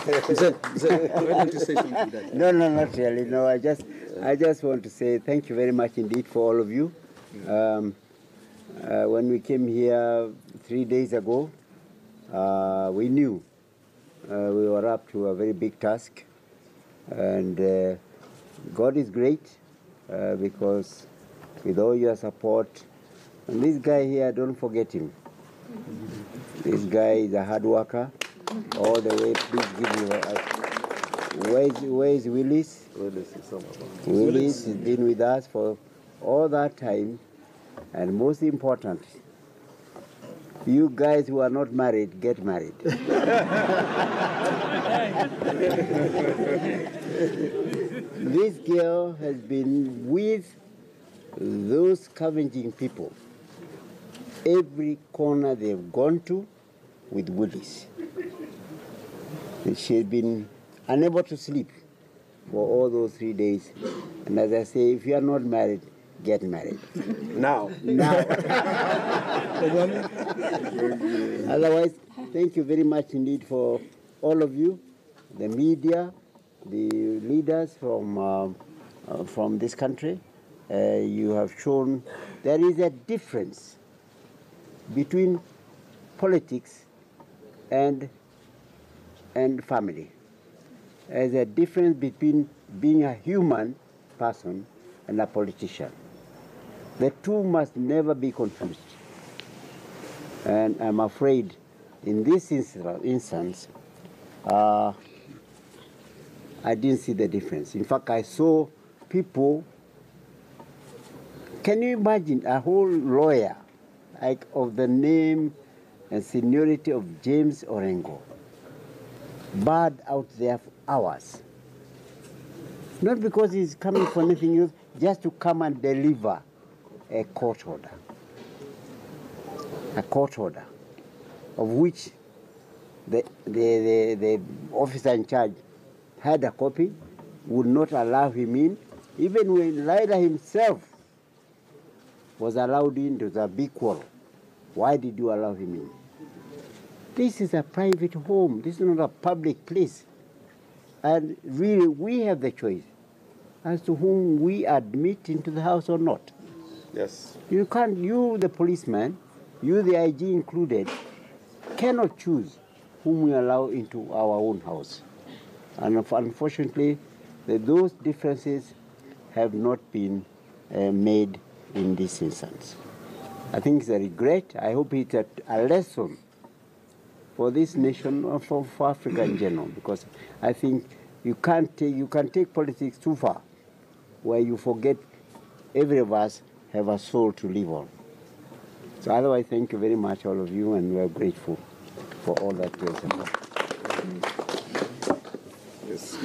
Why don't you say something to that? No, not really. No, I just want to say thank you very much indeed for all of you. When we came here 3 days ago, we knew we were up to a very big task, and God is great because with all your support, and this guy here, don't forget him. This guy is a hard worker all the way. Please give me where is Willis? Willis has been with us for all that time, and most important, you guys who are not married, get married. This girl has been with those scavenging people every corner they've gone to with Willis. She's been unable to sleep for all those 3 days. And as I say, if you are not married, get married. Now. Otherwise, thank you very much indeed for all of you, the media, the leaders from this country. You have shown there is a difference between politics and family. There's a difference between being a human person and a politician. The two must never be confused. And I'm afraid in this instance, I didn't see the difference. In fact, I saw people. Can you imagine a whole lawyer like of the name and seniority of James Orengo barred out there for hours? Not because he's coming for anything else, just to come and deliver a court order. A court order of which the officer in charge had a copy, would not allow him in, even when Lyda himself was allowed into the big quarrel. Why did you allow him in? This is a private home. This is not a public place. And really, we have the choice as to whom we admit into the house or not. Yes. You can't, you the policeman, you the IG included, cannot choose whom we allow into our own house. And unfortunately, those differences have not been made in this instance. I think it's a regret. I hope it's a lesson for this nation or for Africa in general, because I think you can take politics too far, where you forget every of us have a soul to live on. So otherwise, thank you very much, all of you, and we are grateful for all that you have done. Yes.